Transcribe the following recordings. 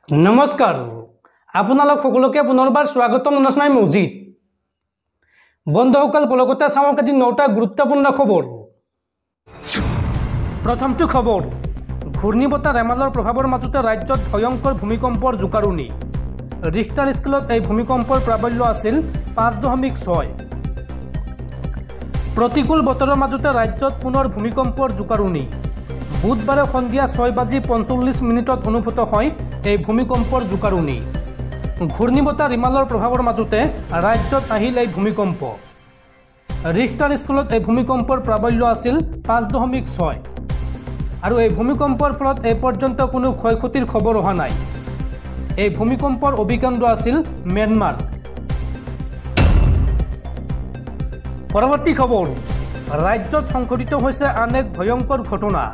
नमस्कार आपनालोक सकलोके पुनर्बार स्वागतम नस्माई मौजिद बंधुসকল पलकते चाওক আজি 9টা गुरुत्वपूर्ण खबर। प्रथमটো खबर घूर्णीबताह रेमाলৰ प्रभावर মাজতে राज्यत भयंकर भूमिकम्पर জোকাৰণি। रिक्टार स्केলত এই ভূমিকম্পৰ প্ৰাবল্য আছিল 5.6। प्रतिकूल बतৰৰ মাজতে राज्यत पुনৰ भूमिकम्पर জোকাৰণি। बुधवारे सन्धिया 6:45 অনুভূত হয় এই ভূমিকম্পৰ জোকাৰণি। ঘূৰ্ণীবতাহ ৰিমালৰ প্ৰভাৱৰ মাজতে ৰাজ্যত আহিল এই ভূমিকম্প। ৰিক্টাৰ স্কেলত এই ভূমিকম্পৰ প্ৰাবল্য আছিল 5.6 আৰু এই ভূমিকম্পৰ ফলত এই পৰ্যন্ত কোনো ক্ষয়ক্ষতিৰ খবৰ অহা নাই। এই ভূমিকম্পৰ অভিকেন্দ্ৰ আছিল म्यानমাৰ। পৰৱৰ্তী খবৰ राज्यत সংঘটিত হৈছে আন এক ভয়ংকৰ ঘটনা।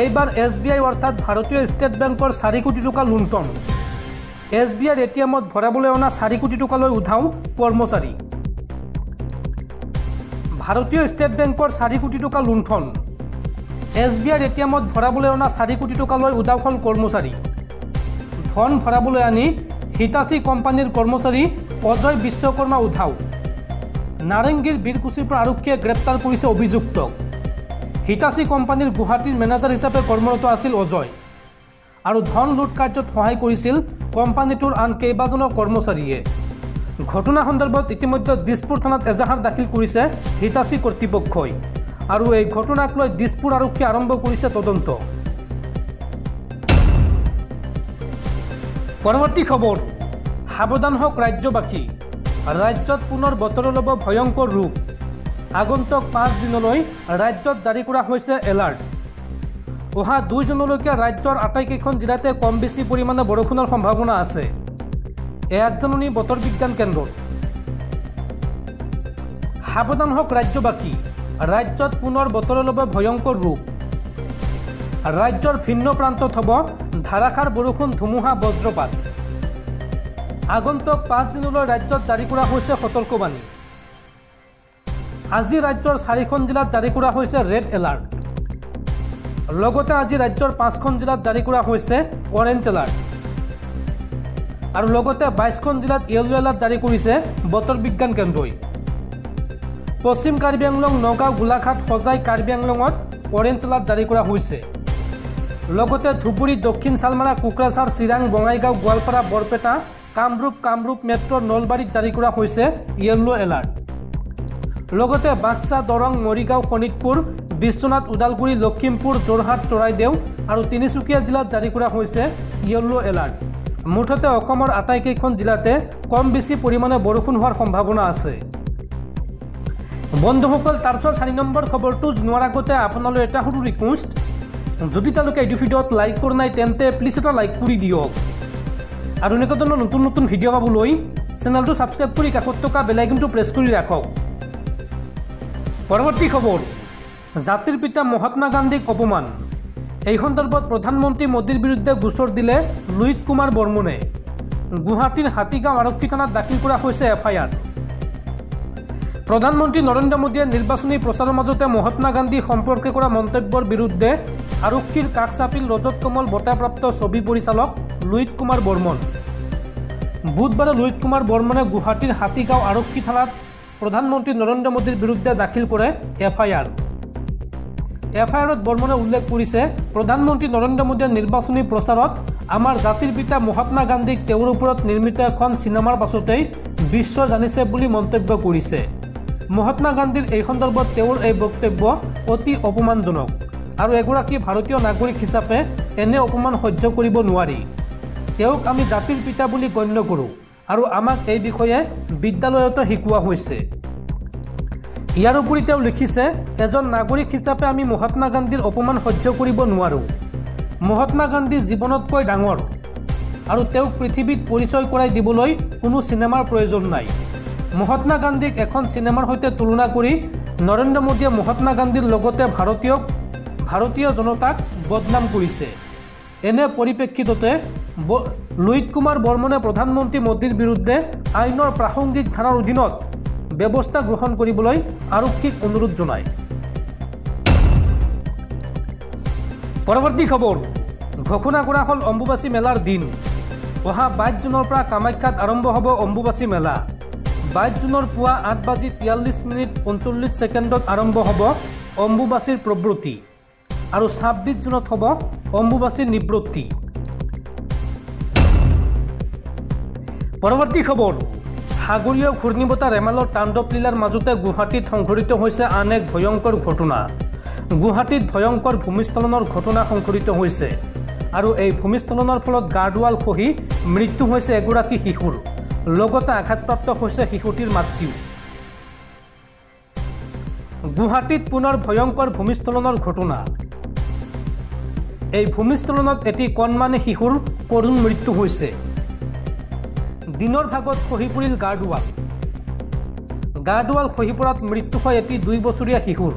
এইবাৰ SBI অৰ্থাৎ ভাৰতীয় ষ্টেট বেংকৰ 4 কোটি টকা লুণ্ঠন। SBIৰ এটিএমত ভৰাবলৈ অনা 4 কোটি টকালৈ উধাও কৰ্মচাৰী। ভাৰতীয় ষ্টেট বেংকৰ 4 কোটি টকা লুণ্ঠন। SBIৰ এটিএমত ভৰাবলৈ অনা 4 কোটি টকালৈ উধাও হ'ল কৰ্মচাৰী। ধন ভৰাবলৈ আনি হিটাচি কোম্পানীৰ কৰ্মচাৰী অজয় বিশ্বকৰ্মা উধাও। নাৰেংগীৰ বীৰকুছিৰ পৰা আৰক্ষীয়ে গ্ৰেপ্তাৰ কৰিছে অভিযুক্তক। হিটাচি কোম্পানীৰ গুৱাহাটীৰ মেনেজাৰ হিচাপে কৰ্মৰত আছিল অজয় আৰু ধন লুট কাৰ্যত সহায় কৰিছিল কোম্পানীটোৰ আন কেইবাজনো কৰ্মচাৰীয়ে। ঘটনা সন্দৰ্ভত ইতিমধ্যে দিছপুৰ থানাত এজাহাৰ দাখিল কৰিছে হিটাচি কৰ্তৃপক্ষই আৰু এই ঘটনাক লৈ দিছপুৰ আৰক্ষীয়ে আৰম্ভ কৰিছে তদন্ত। পৰৱৰ্তী খবৰ সাৱধান হওক ৰাজ্যবাসী। राज्यत पुनर बतर लब भयंकर रूप। आगंतुक 5 दिनলৈ राज्यत जारी কৰা হৈছে এলাৰ্ট। অহা 2 জুনলৈকে ৰাজ্যৰ আটাইকেইখন জিলাতে কম বেছি পৰিমাণে বৰষুণৰ সম্ভাৱনা আছে। আগজাননী বতৰ বিজ্ঞান কেন্দ্ৰৰ। সাৱধান হওক ৰাজ্যবাসী। राज्यत पुनर बतर लब भयंकर रूप। राज्যৰ ভিন্ন প্ৰান্তত হ'ব ধাৰাসাৰ বৰষুণ ধুমুহা বজ্ৰপাত। আগন্তুক 5 দিনলৈ राज्यत জাৰি কৰা হৈছে সতৰ্কবাণী। আজি ৰাজ্যৰ 4খন জিলাত জাৰি কৰা হৈছে ৰেড এলাৰ্ট। লগতে আজি ৰাজ্যৰ 5খন জিলাত জাৰি কৰা হৈছে অৰেঞ্জ এলাৰ্ট আৰু লগতে 22খন জিলাত য়েলো এলাৰ্ট জাৰি কৰিছে বতৰ বিজ্ঞান কেন্দ্ৰই। পশ্চিম কাৰ্বি আংলং, নগাঁও, গোলাঘাট, সজাই, কাৰ্বি আংলঙত অৰেঞ্জ এলাৰ্ট জাৰি কৰা হৈছে। লগতে ধুবুৰী, দক্ষিণ শালমাৰা, কোকৰাঝাৰ, চিৰাং, বঙাইগাঁও, গোৱালপাৰা, বৰপেটা, কামৰূপ মেট্ৰ, নলবাৰীত জাৰি কৰা হৈছে য়েলো এলাৰ্ট। লগতে বাক্সা, দৰং, মৰিগাঁও, শোণিতপুৰ, বিশ্বনাথ, ওদালগুৰি, লখিমপুৰ, যোৰহাট, চৰাইদেউ আৰু তিনিচুকীয়া জিলাত জাৰি কৰা হৈছে য়েলো এলাৰ্ট। মুঠতে অসমৰ আটাইকেইখন জিলাতে কম বেছি পৰিমাণে বৰষুণ হোৱাৰ সম্ভাৱনা আছে। বন্ধুসকল তাৰপিছত 4 নম্বৰ খবৰটো জনোৱাৰ আগতে আপোনালৈ এটা সৰু ৰিকুৱেষ্ট, যদি তেওঁলোকে এই ভিডিঅ'ত লাইক কৰা নাই তেন্তে প্লিজ এটা লাইক কৰি দিয়ক আৰু এনেকুৱা ধৰণৰ নতুন নতুন ভিডিঅ' পাবলৈ চেনেলটো ছাবস্ক্ৰাইব কৰি কাষত থকা বেল আইকনটো প্ৰেছ কৰি ৰাখক। পৰৱৰ্তী খবৰ জাতিৰ পিতা মহাত্মা গান্ধীক অপমান। এই সন্দৰ্ভত প্ৰধানমন্ত্ৰী মোদীৰ বিৰুদ্ধে গোচৰ দিলে লুইত কুমাৰ বৰ্মনে। গুৱাহাটীৰ হাতীগাঁও আৰক্ষী থানাত দাখিল কৰা হৈছে FIR। প্ৰধানমন্ত্ৰী নৰেন্দ্ৰ মোদীয়ে নিৰ্বাচনী প্ৰচাৰৰ মাজতে মহাত্মা গান্ধী সম্পৰ্কে কৰা মন্তব্যৰ বিৰুদ্ধে আৰক্ষীৰ কাষ চাপিল ৰজত কমল বঁটাপ্ৰাপ্ত ছবি পৰিচালক লুইত কুমাৰ বৰ্মন। বুধবাৰে লুইত কুমাৰ বৰ্মনে গুৱাহাটীৰ হাতীগাঁও আৰক্ষী থানাত প্ৰধানমন্ত্ৰী নৰেন্দ্ৰ মোদীৰ বিৰুদ্ধে দাখিল কৰে FIR। FIRত বৰ্মনে উল্লেখ কৰিছে, প্ৰধানমন্ত্ৰী নৰেন্দ্ৰ মোদীয়ে নিৰ্বাচনী প্ৰচাৰত আমাৰ জাতিৰ পিতা মহাত্মা গান্ধীক তেওঁৰ ওপৰত নিৰ্মিত এখন চিনেমাৰ পাছতেই বিশ্ব জানিছে বুলি মন্তব্য কৰিছে। মহাত্মা গান্ধীৰ এই সন্দৰ্ভত তেওঁৰ এই বক্তব্য অতি অপমানজনক আৰু এগৰাকী ভাৰতীয় নাগৰিক হিচাপে এনে অপমান সহ্য কৰিব নোৱাৰি। তেওঁক আমি জাতিৰ পিতা বুলি গণ্য কৰোঁ আৰু আমাক এই বিষয়ে বিদ্যালয়তো শিকোৱা হৈছে। ইয়াৰ উপৰি তেওঁ লিখিছে, এজন নাগৰিক হিচাপে আমি মহাত্মা গান্ধীৰ অপমান সহ্য কৰিব নোৱাৰোঁ। মহাত্মা গান্ধী জীৱনতকৈ ডাঙৰ আৰু তেওঁক পৃথিৱীত পৰিচয় কৰাই দিবলৈ কোনো চিনেমাৰ প্ৰয়োজন নাই। মহাত্মা গান্ধীক এখন চিনেমাৰ সৈতে তুলনা কৰি নৰেন্দ্ৰ মোদীয়ে মহাত্মা গান্ধীৰ লগতে ভাৰতীয় জনতাক বদনাম কৰিছে। এনে পৰিপ্ৰেক্ষিততে লুইত কুমাৰ বৰ্মনে প্ৰধানমন্ত্ৰী মোদীৰ বিৰুদ্ধে আইনৰ প্ৰাসংগিক ধাৰাৰ অধীনত ব্যৱস্থা গ্ৰহণ কৰিবলৈ আৰক্ষীক অনুৰোধ জনায়। পৰৱৰ্তী খবৰ ঘোষণা কৰা হ'ল অম্বুবাচী মেলাৰ দিন। অহা 22 জুনৰ পৰা কামাখ্যাত আৰম্ভ হ'ব অম্বুবাচী মেলা। 22 জুনৰ পুৱা 8:43:39 আৰম্ভ হ'ব অম্বুবাচীৰ প্ৰবৃত্তি আৰু 26 জুনত হ'ব অম্বুবাচীৰ নিবৃত্তি। পৰৱৰ্তী খবৰ, সাগৰীয় ঘূৰ্ণীবতাহ ৰেমালৰ তাণ্ডৱ লীলাৰ মাজতে গুৱাহাটীত সংঘটিত হৈছে আন এক ভয়ংকৰ ঘটনা। গুৱাহাটীত ভয়ংকৰ ভূমিস্খলনৰ ঘটনা সংঘটিত হৈছে আৰু এই ভূমিস্খলনৰ ফলত গাৰ্ডৱাল খহি মৃত্যু হৈছে এগৰাকী শিশুৰ, লগতে আঘাতপ্ৰাপ্ত হৈছে শিশুটিৰ মাতৃও। গুৱাহাটীত পুনৰ ভয়ংকৰ ভূমিস্খলনৰ ঘটনা। এই ভূমিস্খলনত এটি কণমানি শিশুৰ কৰুণ মৃত্যু হৈছে। দিনৰ ভাগত খহি পৰিল গাৰ্ডৱাল খহি পৰাত মৃত্যু হয় এটি 2 বছৰীয়া শিশুৰ।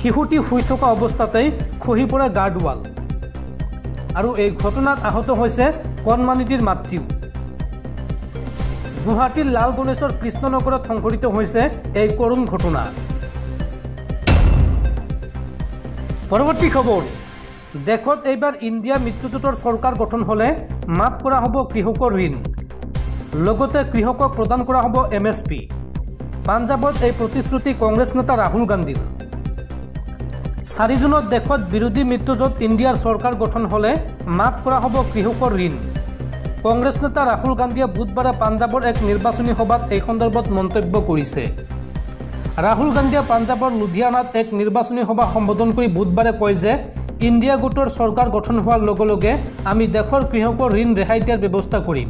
শিশুটি শুই থকা অৱস্থাতেই খহি পৰে গাৰ্ডৱাল আৰু এই ঘটনাত আহত হৈছে কণমানিটিৰ মাতৃও। গুৱাহাটীৰ লাল গণেশৰ কৃষ্ণনগৰত সংঘটিত হৈছে এই কৰুণ ঘটনা। পৰৱৰ্তী খবৰ, দেশত এইবাৰ ইণ্ডিয়া মিত্ৰজোঁটৰ চৰকাৰ গঠন হ'লে মাফ কৰা হ'ব কৃষকৰ ঋণ, লগতে কৃষকক প্ৰদান কৰা হ'ব MSP। পাঞ্জাৱত এই প্ৰতিশ্ৰুতি কংগ্ৰেছ নেতা ৰাহুল গান্ধীৰ। 4 জুনত দেশত বিৰোধী মিত্ৰজোঁট ইণ্ডিয়াৰ চৰকাৰ গঠন হ'লে মাফ কৰা হ'ব কৃষকৰ ঋণ। কংগ্ৰেছ নেতা ৰাহুল গান্ধীয়ে বুধবাৰে পাঞ্জাৱৰ এক নিৰ্বাচনী সভাত এই সন্দৰ্ভত মন্তব্য কৰিছে। ৰাহুল গান্ধীয়ে পাঞ্জাৱৰ লুধিয়ানাত এক নিৰ্বাচনী সভা সম্বোধন কৰি বুধবাৰে কয় যে ইণ্ডিয়া গোটৰ চৰকাৰ গঠন হোৱাৰ লগে লগে আমি দেশৰ কৃষকৰ ঋণ ৰেহাই দিয়াৰ ব্যৱস্থা কৰিম।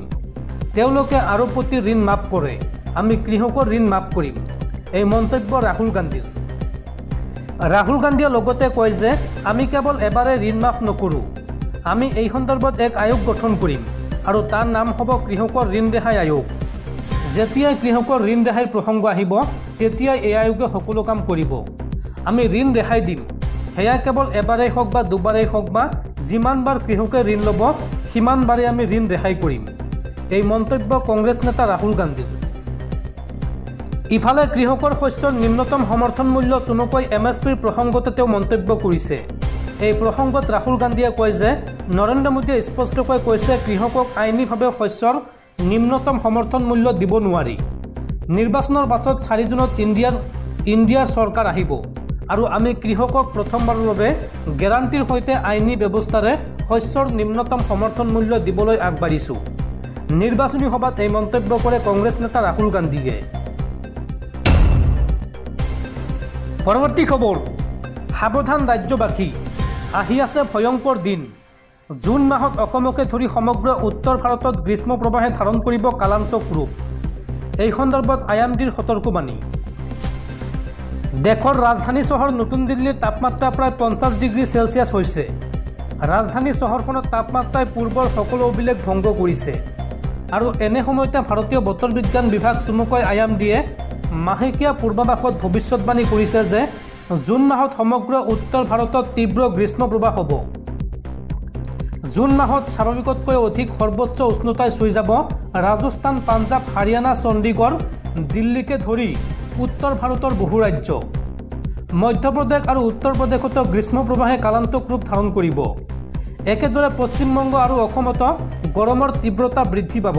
তেওঁলোকে আৰবপতিৰ ঋণ মাফ কৰে, আমি কৃষকৰ ঋণ মাফ কৰিম। এই মন্তব্য ৰাহুল গান্ধীৰ। ৰাহুল গান্ধীয়ে লগতে কয় যে আমি কেৱল এবাৰে ঋণ মাফ নকৰোঁ, আমি এই সন্দৰ্ভত এক আয়োগ গঠন কৰিম আৰু তাৰ নাম হ'ব কৃষকৰ ঋণ ৰেহাই আয়োগ। যেতিয়াই কৃষকৰ ঋণ ৰেহাইৰ প্ৰসংগ আহিব তেতিয়াই এই আয়োগে সকলো কাম কৰিব। আমি ঋণ ৰেহাই দিম, সেয়া কেৱল এবাৰেই হওক বা দুবাৰেই হওক বা যিমানবাৰ কৃষকে ঋণ ল'ব সিমানবাৰেই আমি ঋণ ৰেহাই কৰিম। এই মন্তব্য কংগ্ৰেছ নেতা ৰাহুল গান্ধীৰ। ইফালে কৃষকৰ শস্যৰ নিম্নতম সমৰ্থন মূল্য চমুকৈ MSPৰ প্ৰসংগতে তেওঁ মন্তব্য কৰিছে। এই প্ৰসংগত ৰাহুল গান্ধীয়ে কয় যে নৰেন্দ্ৰ মোদীয়ে স্পষ্টকৈ কৈছে কৃষকক আইনীভাৱে শস্যৰ নিম্নতম সমৰ্থন মূল্য দিব নোৱাৰি। নিৰ্বাচনৰ পাছত 4 জুনত ইণ্ডিয়াৰ চৰকাৰ আহিব আৰু আমি কৃষকক প্ৰথমবাৰৰ বাবে গেৰাণ্টিৰ সৈতে আইনী ব্যৱস্থাৰে শস্যৰ নিম্নতম সমৰ্থন মূল্য দিবলৈ আগবাঢ়িছোঁ। নিৰ্বাচনী সভাত এই মন্তব্য কৰে কংগ্ৰেছ নেতা ৰাহুল গান্ধীয়ে। পৰৱৰ্তী খবৰ, সাৱধান ৰাজ্যবাসী, আহি আছে ভয়ংকৰ দিন। জুন মাহত অসমকে ধৰি সমগ্ৰ উত্তৰ ভাৰতত গ্ৰীষ্মপ্ৰবাহে ধাৰণ কৰিব কালান্তক ৰূপ। এই সন্দৰ্ভত IMDৰ সতৰ্কবাণী। দেশৰ ৰাজধানী চহৰ নতুন দিল্লীৰ তাপমাত্ৰা প্ৰায় 50 ডিগ্ৰী চেলছিয়াছ হৈছে। ৰাজধানী চহৰখনত তাপমাত্ৰাই পূৰ্বৰ সকলো অভিলেখ ভংগ কৰিছে আৰু এনে সময়তে ভাৰতীয় বতৰ বিজ্ঞান বিভাগ চমুকৈ IMDয়ে মাহেকীয়া পূৰ্বাভাসত ভৱিষ্যতবাণী কৰিছে যে জুন মাহত সমগ্ৰ উত্তৰ ভাৰতত তীব্ৰ গ্ৰীষ্মপ্ৰবাহ হ'ব। জুন মাহত স্বাভাৱিকতকৈ অধিক সৰ্বোচ্চ উষ্ণতাই চুই যাব ৰাজস্থান, পাঞ্জাৱ, হাৰিয়ানা, চণ্ডীগড়, দিল্লীকে ধৰি উত্তৰ ভাৰতৰ বহু ৰাজ্য। মধ্যপ্ৰদেশ আৰু উত্তৰ প্ৰদেশতো গ্ৰীষ্মপ্ৰবাহে কালান্তক ৰূপ ধাৰণ কৰিব। একেদৰে পশ্চিমবংগ আৰু অসমতো গৰমৰ তীব্ৰতা বৃদ্ধি পাব।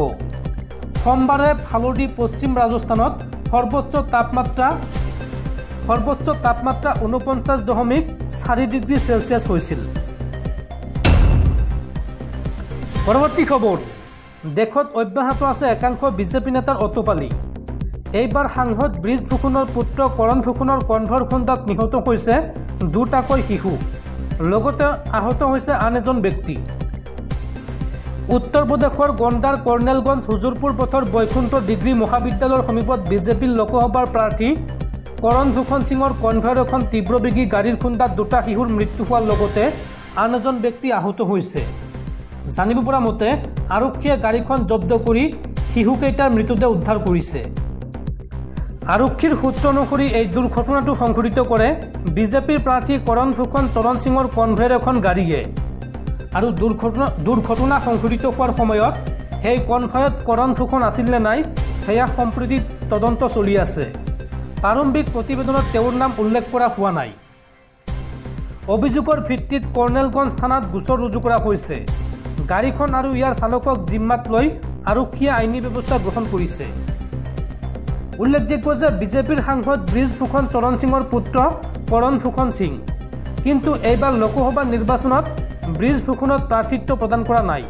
সোমবাৰে ফালুৰী, পশ্চিম ৰাজস্থানত সৰ্বোচ্চ তাপমাত্ৰা 49.4 ডিগ্ৰী চেলছিয়াছ হৈছিল। পৰৱৰ্তী খবৰ, দেশত অব্যাহত আছে একাংশ বিজেপি নেতাৰ অতপালি। এইবাৰ সাংসদ ব্ৰিজ ফুকনৰ পুত্ৰ কৰণ ফুকনৰ কণ্ঠৰ খুন্দাত নিহত হৈছে 2টাকৈ শিশু, লগতে আহত হৈছে আন এজন ব্যক্তি। উত্তৰ প্ৰদেশৰ গণ্ডাৰ কৰ্ণেলগঞ্জ হুজুৰপুৰ পথৰ বৈকুণ্ঠ ডিগ্ৰী মহাবিদ্যালয়ৰ সমীপত বিজেপিৰ লোকসভাৰ প্ৰাৰ্থী কৰণ ফুকন সিঙৰ কনভয়ৰ এখন তীব্ৰবেগী গাড়ীৰ খুন্দাত 2টা শিশুৰ মৃত্যু হোৱাৰ লগতে আন এজন ব্যক্তি আহত হৈছে। জানিব পৰা মতে আৰক্ষীয়ে গাড়ীখন জব্দ কৰি শিশুকেইটাৰ মৃতদেহ উদ্ধাৰ কৰিছে। আৰক্ষীৰ সূত্ৰ অনুসৰি এই দুৰ্ঘটনাটো সংঘটিত কৰে বিজেপিৰ প্ৰাৰ্থী কৰণ ফুকন চৰণ সিঙৰ কনভয়ৰ এখন গাড়ীয়ে আৰু দুৰ্ঘটনা সংঘটিত হোৱাৰ সময়ত সেই কনভয়ত কৰণ ফুকন আছিল নে নাই সেয়া সম্প্ৰতি তদন্ত চলি আছে। প্ৰাৰম্ভিক প্ৰতিবেদনত তেওঁৰ নাম উল্লেখ কৰা হোৱা নাই। অভিযোগৰ ভিত্তিত কৰ্ণেলগঞ্জ থানাত গোচৰ ৰুজু কৰা হৈছে। গাড়ীখন আৰু ইয়াৰ চালকক জিম্মাত লৈ আৰক্ষীয়ে আইনী ব্যৱস্থা গ্ৰহণ কৰিছে। উল্লেখযোগ্য যে বিজেপিৰ সাংসদ ব্ৰিজভূষণ চৰণ সিঙৰ পুত্ৰ কৰণ ভূষণ সিং, কিন্তু এইবাৰ লোকসভা নিৰ্বাচনত ব্ৰিজভূষণত প্ৰাৰ্থিত্ব প্ৰদান কৰা নাই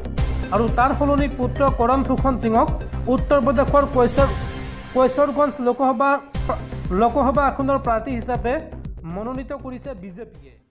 আৰু তাৰ সলনি পুত্ৰ কৰণ ভূষণ সিঙক উত্তৰ প্ৰদেশৰ কৈশোৰগঞ্জ লোকসভা আসনৰ প্ৰাৰ্থী হিচাপে মনোনীত কৰিছে বিজেপিয়ে।